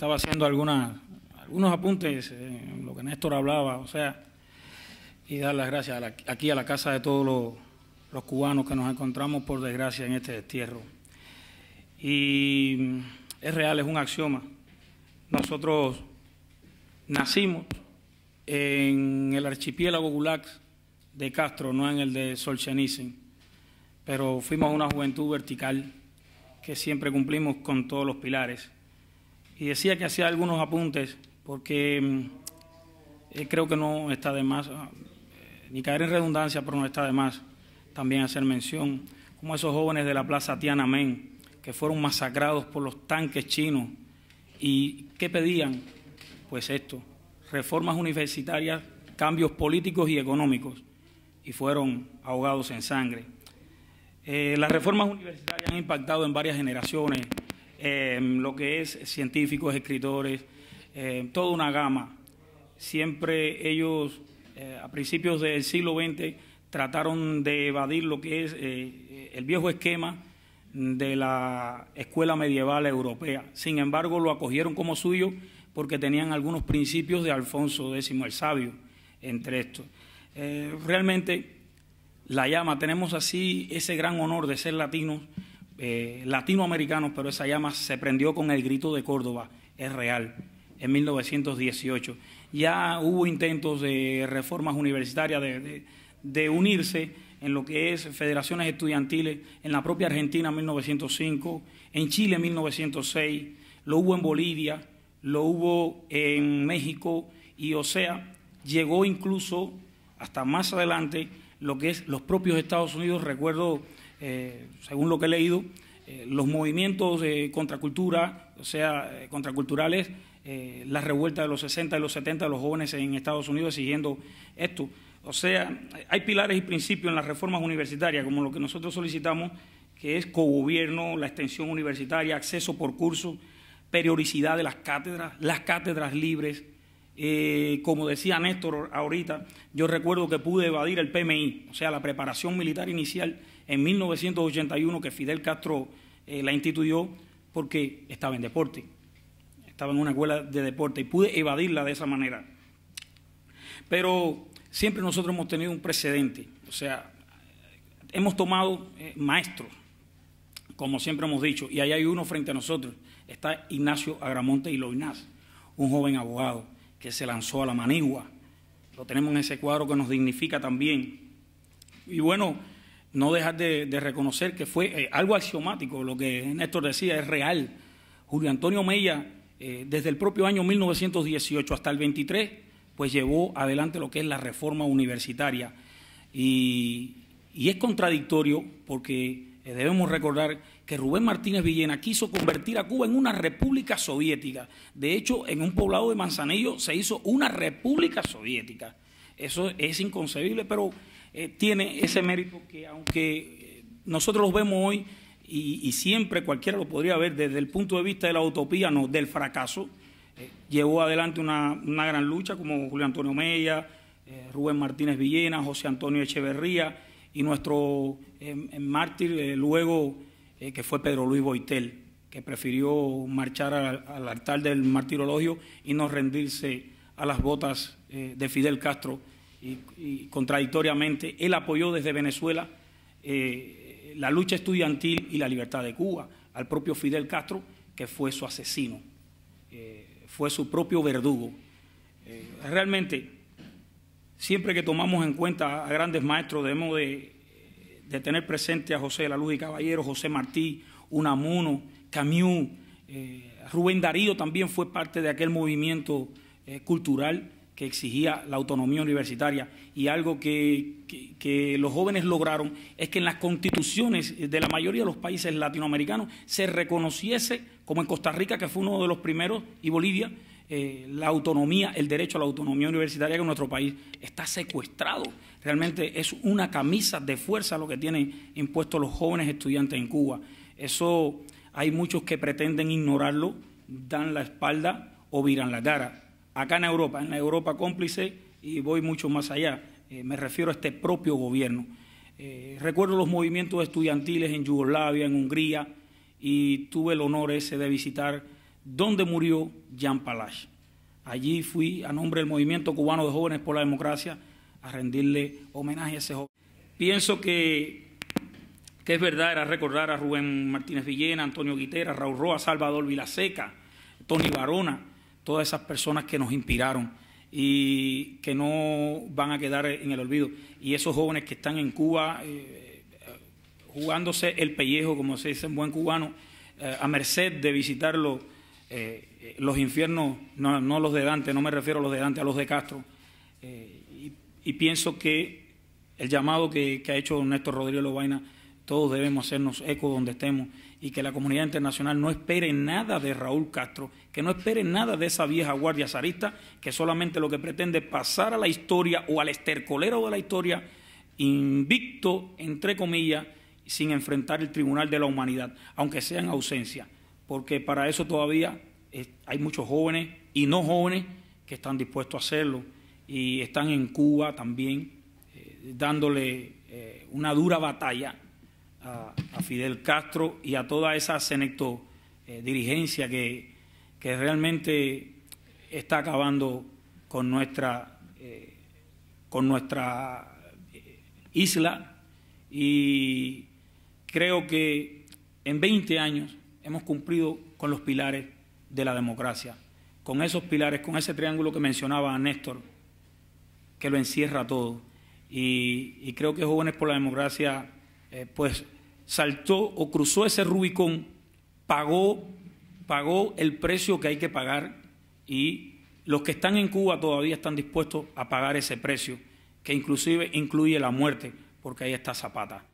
estaba haciendo algunos apuntes en lo que Néstor hablaba, o sea, y dar las gracias aquí a la casa de todos los cubanos que nos encontramos, por desgracia, en este destierro. Y es real, es un axioma. Nosotros nacimos en el archipiélago Gulag de Castro, no en el de Solzhenitsyn, pero fuimos una juventud vertical que siempre cumplimos con todos los pilares. Y decía que hacía algunos apuntes porque creo que no está de más, ni caer en redundancia, pero no está de más también hacer mención, como esos jóvenes de la Plaza Tiananmen, que fueron masacrados por los tanques chinos. ¿Y qué pedían? Pues esto, reformas universitarias, cambios políticos y económicos, y fueron ahogados en sangre. Las reformas universitarias han impactado en varias generaciones, lo que es científicos, escritores, toda una gama. Siempre ellos, a principios del siglo XX, trataron de evadir lo que es el viejo esquema de la escuela medieval europea. Sin embargo, lo acogieron como suyo porque tenían algunos principios de Alfonso X el Sabio entre estos. Realmente la llama, tenemos así ese gran honor de ser latinos, latinoamericanos, pero esa llama se prendió con el Grito de Córdoba, es real, en 1918. Ya hubo intentos de reformas universitarias, de unirse en lo que es federaciones estudiantiles, en la propia Argentina en 1905, en Chile en 1906, lo hubo en Bolivia, lo hubo en México, y o sea, llegó incluso hasta más adelante lo que es los propios Estados Unidos. Recuerdo, según lo que he leído, los movimientos de contracultura, o sea, contraculturales, las revueltas de los 60 y los 70 de los jóvenes en Estados Unidos exigiendo esto. O sea, hay pilares y principios en las reformas universitarias, como lo que nosotros solicitamos, que es cogobierno, la extensión universitaria, acceso por curso, periodicidad de las cátedras libres. Como decía Néstor ahorita, yo recuerdo que pude evadir el PMI, o sea, la preparación militar inicial, en 1981, que Fidel Castro la instituyó, porque estaba en deporte, estaba en una escuela de deporte, y pude evadirla de esa manera. Pero siempre nosotros hemos tenido un precedente, o sea, hemos tomado maestros, como siempre hemos dicho, y ahí hay uno frente a nosotros, está Ignacio Agramonte y Loinás, un joven abogado que se lanzó a la manigua. Lo tenemos en ese cuadro que nos dignifica también. Y bueno, no dejar de reconocer que fue algo axiomático, lo que Néstor decía es real. Julio Antonio Mella, desde el propio año 1918 hasta el 23, pues llevó adelante lo que es la reforma universitaria. Y es contradictorio porque debemos recordar que Rubén Martínez Villena quiso convertir a Cuba en una república soviética. De hecho, en un poblado de Manzanillo se hizo una república soviética. Eso es inconcebible, pero tiene ese mérito que, aunque nosotros lo vemos hoy, y siempre cualquiera lo podría ver desde el punto de vista de la utopía, no, del fracaso, llevó adelante una gran lucha, como Julio Antonio Mella, Rubén Martínez Villena, José Antonio Echeverría, y nuestro mártir luego, que fue Pedro Luis Boitel, que prefirió marchar al altar del martirologio y no rendirse a las botas de Fidel Castro, y contradictoriamente él apoyó desde Venezuela la lucha estudiantil y la libertad de Cuba, al propio Fidel Castro, que fue su asesino, fue su propio verdugo. Realmente, siempre que tomamos en cuenta a grandes maestros, debemos de tener presente a José de la Luz y Caballero, José Martí, Unamuno, Camus, Rubén Darío también fue parte de aquel movimiento cultural que exigía la autonomía universitaria, y algo que los jóvenes lograron es que en las constituciones de la mayoría de los países latinoamericanos se reconociese, como en Costa Rica, que fue uno de los primeros, y Bolivia, la autonomía, el derecho a la autonomía universitaria, que en nuestro país está secuestrado. Realmente es una camisa de fuerza lo que tienen impuesto los jóvenes estudiantes en Cuba. Eso hay muchos que pretenden ignorarlo, dan la espalda o viran la cara. Acá en la Europa cómplice, y voy mucho más allá, me refiero a este propio gobierno. Recuerdo los movimientos estudiantiles en Yugoslavia, en Hungría, y tuve el honor ese de visitar donde murió Jean Palach. Allí fui a nombre del Movimiento Cubano de Jóvenes por la Democracia a rendirle homenaje a ese joven. Pienso que es verdad, era recordar a Rubén Martínez Villena, Antonio Guitera, Raúl Roa, Salvador Vilaseca, Tony Barona, todas esas personas que nos inspiraron y que no van a quedar en el olvido. Y esos jóvenes que están en Cuba jugándose el pellejo, como se dice en buen cubano, a merced de visitar los infiernos, no los de Dante, no me refiero a los de Dante, a los de Castro. Y pienso que el llamado que ha hecho Néstor Rodríguez Lobaina, todos debemos hacernos eco donde estemos y que la comunidad internacional no espere nada de Raúl Castro, que no espere nada de esa vieja guardia zarista que solamente lo que pretende es pasar a la historia o al estercolero de la historia invicto, entre comillas, sin enfrentar el Tribunal de la Humanidad, aunque sea en ausencia, porque para eso todavía hay muchos jóvenes y no jóvenes que están dispuestos a hacerlo y están en Cuba también dándole una dura batalla a Fidel Castro y a toda esa senecto dirigencia que realmente está acabando con nuestra isla, y creo que en 20 años hemos cumplido con los pilares de la democracia, con esos pilares, con ese triángulo que mencionaba Néstor, que lo encierra todo. Y creo que Jóvenes por la Democracia pues saltó o cruzó ese Rubicón, pagó el precio que hay que pagar, y los que están en Cuba todavía están dispuestos a pagar ese precio, que inclusive incluye la muerte, porque ahí está Zapata.